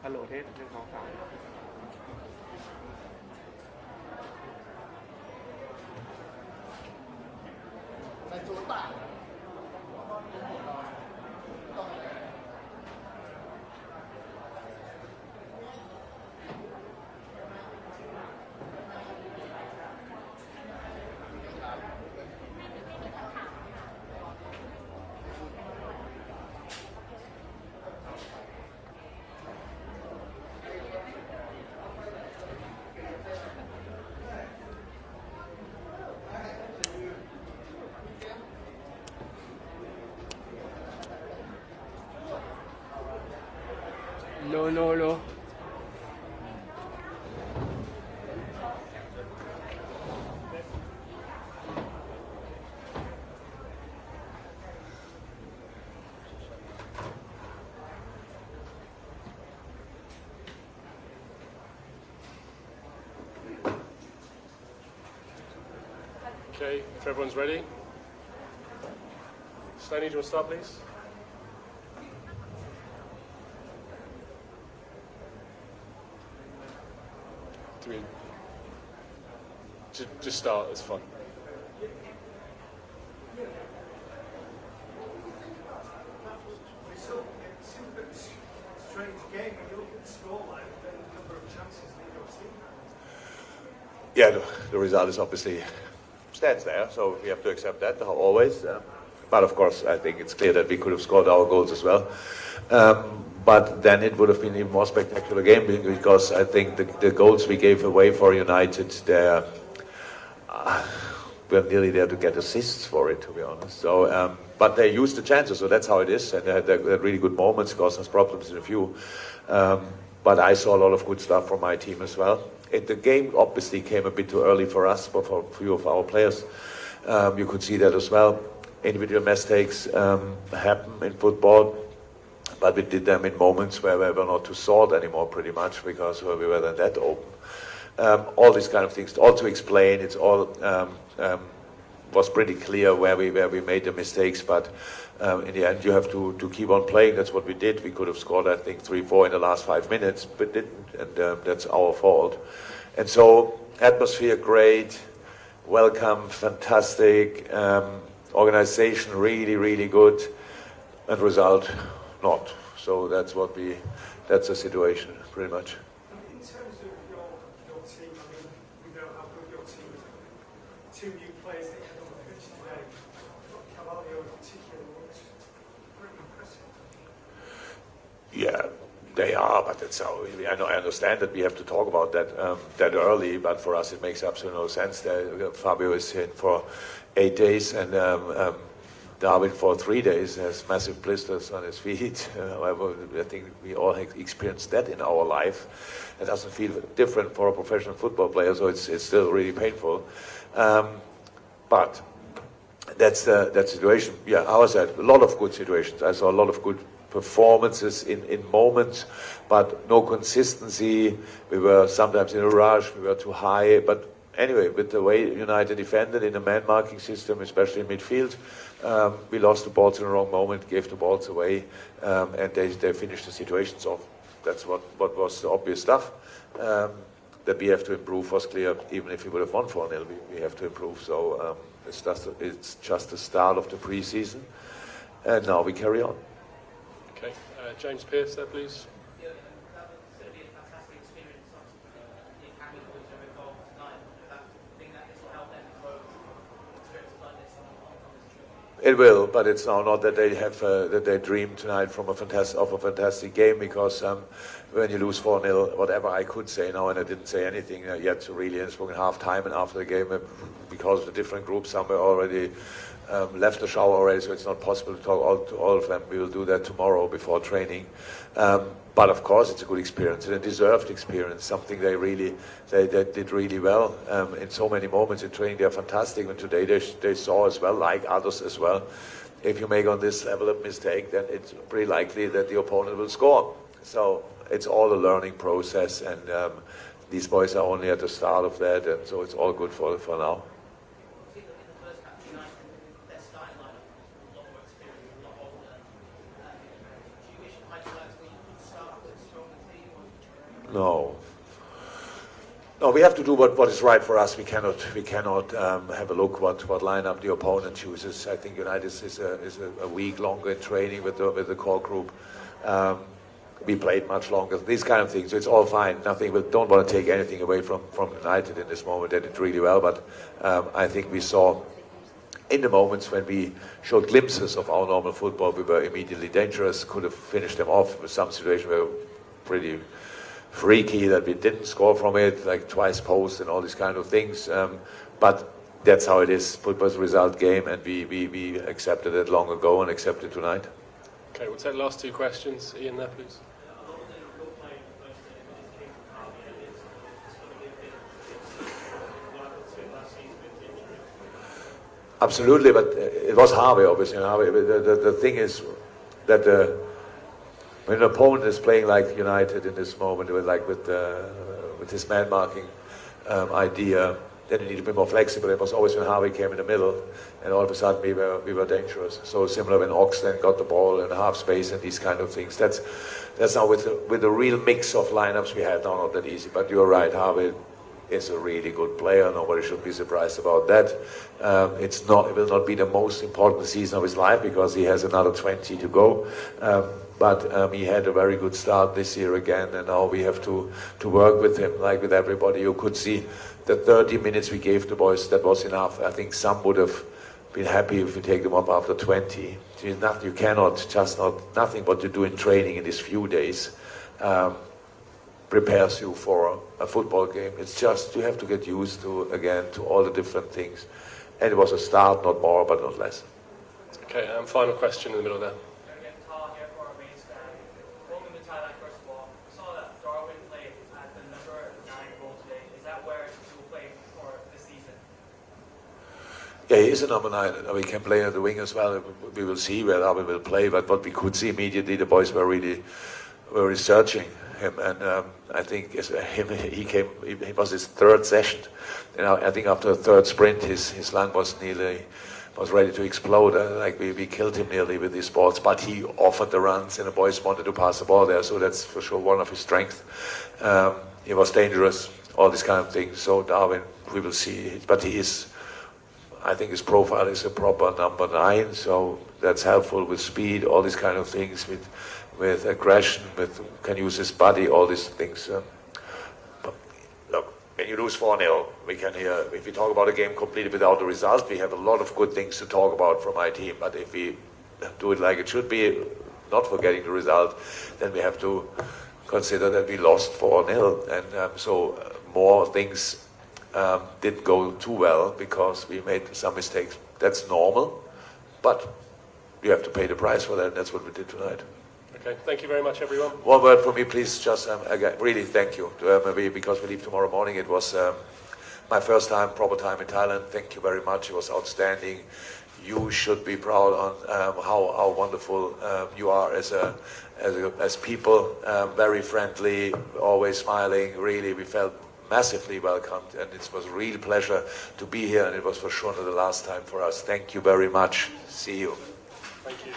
ฮัลโหลเทส1 2 3โล Okay, if everyone's ready. Stoney, do you want to start, please? Just start, it's fun. Yeah, the result is obviously stands there, so we have to accept that, always. But of course, I think it's clear that we could have scored our goals as well. But then it would have been an even more spectacular game because I think the goals we gave away for United, we're nearly there to get assists for it, to be honest. So, but they used the chances, so that's how it is. And they had really good moments, caused us problems in a few. But I saw a lot of good stuff from my team as well. The game obviously came a bit too early for us, for a few of our players. You could see that as well. Individual mistakes happen in football, but we did them in moments where we were not too sought anymore, pretty much, because we were then that open. All these kind of things, all to explain. It's all was pretty clear where we made the mistakes, but in the end, you have to keep on playing. That's what we did. We could have scored, I think, 3-4 in the last 5 minutes, but didn't, and that's our fault. And so, atmosphere great, welcome, fantastic, organization really, really good, and result not. So that's that's the situation, pretty much. In terms of your team, I mean, we know how good your team is. 2 new players that came on the pitch today. Cavallo in particular looks pretty impressive. Yeah, they are, but that's how. I understand that we have to talk about that that early, but for us it makes absolutely no sense. Fabio is in for 8 days, and Darwin for 3 days has massive blisters on his feet. However, I think we all have experienced that in our life. It doesn't feel different for a professional football player, so it's still really painful. But that's the situation. Yeah, I was at a lot of good situations. I saw a lot of good performances in moments, but no consistency. We were sometimes in a rush. We were too high, but anyway, with the way United defended in a man-marking system, especially in midfield, we lost the balls in the wrong moment, gave the balls away, and they finished the situations off. That's what was the obvious stuff. That we have to improve was clear. Even if we would have won 4-0, we have to improve. So it's just the start of the pre-season, and now we carry on. Okay, James Pearce there, please. It will, but it's now not that they have that they dream tonight from a fantastic game, because when you lose 4-0, whatever I could say now, and I didn't say anything yet really, and spoken half time and after the game, because of the different groups, some were already left the shower already, so it's not possible to talk to all of them. We will do that tomorrow before training. But of course, it's a good experience and a deserved experience. Something they did really well in so many moments in training. They're fantastic, and today they saw as well, like others as well. If you make on this level a mistake, then it's pretty likely that the opponent will score. So it's all a learning process, and these boys are only at the start of that, and so it's all good for now. No. No, we have to do what is right for us. We cannot have a look what lineup the opponent chooses. I think United is a week longer in training with the core group. We played much longer. These kind of things. So it's all fine. Nothing. We don't want to take anything away from United in this moment. They did really well, but I think we saw in the moments when we showed glimpses of our normal football, we were immediately dangerous. Could have finished them off. With some situations were pretty freaky that we didn't score from it, like twice post and all these kind of things. But that's how it is. Football's a result game, and we accepted it long ago and accept it tonight. Okay, we'll take the last two questions. Ian there, please. Absolutely, but it was Harvey, obviously. Harvey. The thing is that when an opponent is playing like United in this moment, with his man marking idea, then you need to be more flexible. It was always when Harvey came in the middle, and all of a sudden we were dangerous. So similar when Ox then got the ball in half space and these kind of things. That's now with the real mix of lineups we had now not that easy. But you're right, Harvey is a really good player. Nobody should be surprised about that. It will not be the most important season of his life because he has another 20 to go. But he had a very good start this year again, and now we have to work with him, like with everybody. You could see the 30 minutes we gave the boys, that was enough. I think some would have been happy if we take them up after 20. You cannot, nothing what you do in training in these few days prepares you for a football game. It's just, you have to get used to all the different things. And it was a start, not more, but not less. Okay, final question in the middle there. Yeah, he is a number 9. We can play at the wing as well. We will see where Darwin will play, but what we could see immediately, the boys were researching him, and I think he was his third session. I think after the third sprint, his lung was ready to explode. Like we killed him nearly with these balls, but he offered the runs, and the boys wanted to pass the ball there, so that's for sure one of his strengths. He was dangerous, all these kind of things. So Darwin, we will see, but he is. I think his profile is a proper number 9, so that's helpful with speed, all these kind of things, with aggression, can use his body, all these things. But look, when you lose 4-0, we can hear, if we talk about a game completed without the result, we have a lot of good things to talk about from my team. But if we do it like it should be, not forgetting the result, then we have to consider that we lost 4-0. And so more things didn't go too well because we made some mistakes. That's normal, but you have to pay the price for that, and that's what we did tonight. Okay, thank you very much, everyone. One word for me, please. Just again, really thank you. Because we leave tomorrow morning. It was my first time, proper time in Thailand. Thank you very much. It was outstanding. You should be proud on how wonderful you are as people. Very friendly, always smiling. Really, we felt massively welcomed, and it was a real pleasure to be here, and it was for sure not the last time for us. Thank you very much. See you. Thank you.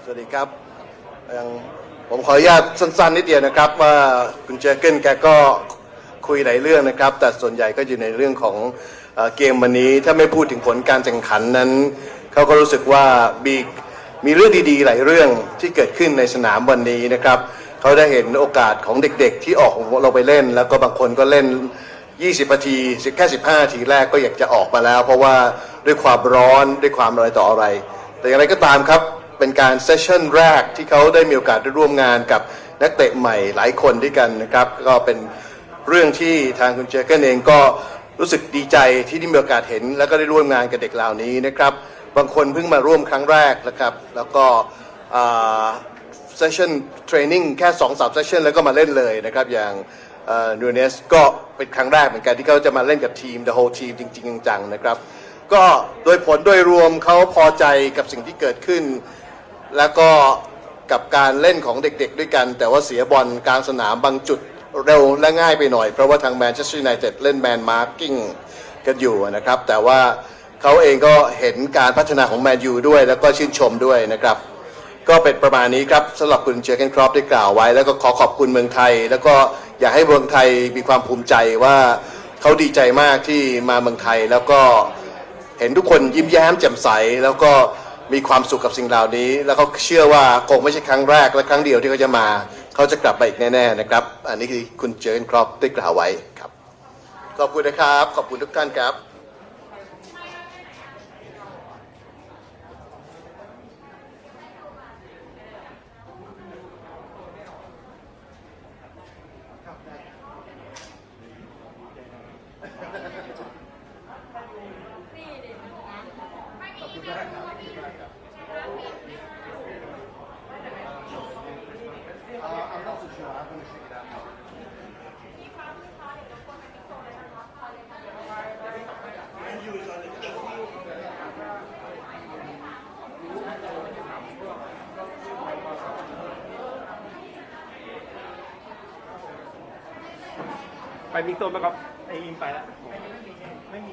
สวัสดีครับผมขออนุญาตสั้นๆนิดเดียวนะครับว่าคุณเจอเกิลแกก็คุยหลายเรื่องนะครับแต่ส่วนใหญ่ก็อยู่ในเรื่องของเกมวันนี้ถ้าไม่พูดถึงผลการแข่งขันนั้นเขาก็รู้สึกว่ามีเรื่องดีๆหลายเรื่องที่เกิดขึ้นในสนามวันนี้นะครับเขาได้เห็นโอกาสของเด็กๆที่ออกเราไปเล่นแล้วก็บางคนก็เล่น20 นาทีแค่15 นาทีแรกก็อยากจะออกมาแล้วเพราะว่าด้วยความร้อนด้วยความอะไรต่ออะไรแต่อย่างไรก็ตามครับเป็นการเซสชั่นแรกที่เขาได้มีโอกาสได้ร่วมงานกับนักเตะใหม่หลายคนด้วยกันนะครับก็เป็นเรื่องที่ทางคุณเจอเกิลเองก็รู้สึกดีใจที่ได้มีโอกาสเห็นแล้วก็ได้ร่วมงานกับเด็กเหล่านี้นะครับบางคนเพิ่งมาร่วมครั้งแรกนะครับแล้วก็เซ session training แค่ 2-3 session แล้วก็มาเล่นเลยนะครับอย่างนูเนสก็เป็นครั้งแรกเหมือนกันที่เขาจะมาเล่นกับทีม the whole team จริงๆจังๆนะครับก็โดยผลโดยรวมเขาพอใจกับสิ่งที่เกิดขึ้นแล้วก็กับการเล่นของเด็กๆด้วยกันแต่ว่าเสียบอลกลางสนามบางจุดเร็วและง่ายไปหน่อยเพราะว่าทางแมนเชสเตอร์ยูไนเต็ดเล่นแมนมาร์กิ้งกันอยู่นะครับแต่ว่าเขาเองก็เห็นการพัฒนาของแมนยูด้วยแล้วก็ชื่นชมด้วยนะครับก็เป็นประมาณนี้ครับสำหรับคุณเจอร์เกนครอปได้กล่าวไว้แล้วก็ขอขอบคุณเมืองไทยแล้วก็อยากให้เมืองไทยมีความภูมิใจว่าเขาดีใจมากที่มาเมืองไทยแล้วก็เห็นทุกคนยิ้มแย้มแจ่มใสแล้วก็มีความสุขกับสิ่งเหล่านี้แล้วเขาเชื่อว่าคงไม่ใช่ครั้งแรกและครั้งเดียวที่เขาจะมาเขาจะกลับมาอีกแน่ๆนะครับอันนี้คือคุณเจอร์เกนครอปได้กล่าวไว้ครับขอบคุณนะครับขอบคุณทุกท่านครับไปมิกโซนไหมครับไออินไปแล้ว ไม่มี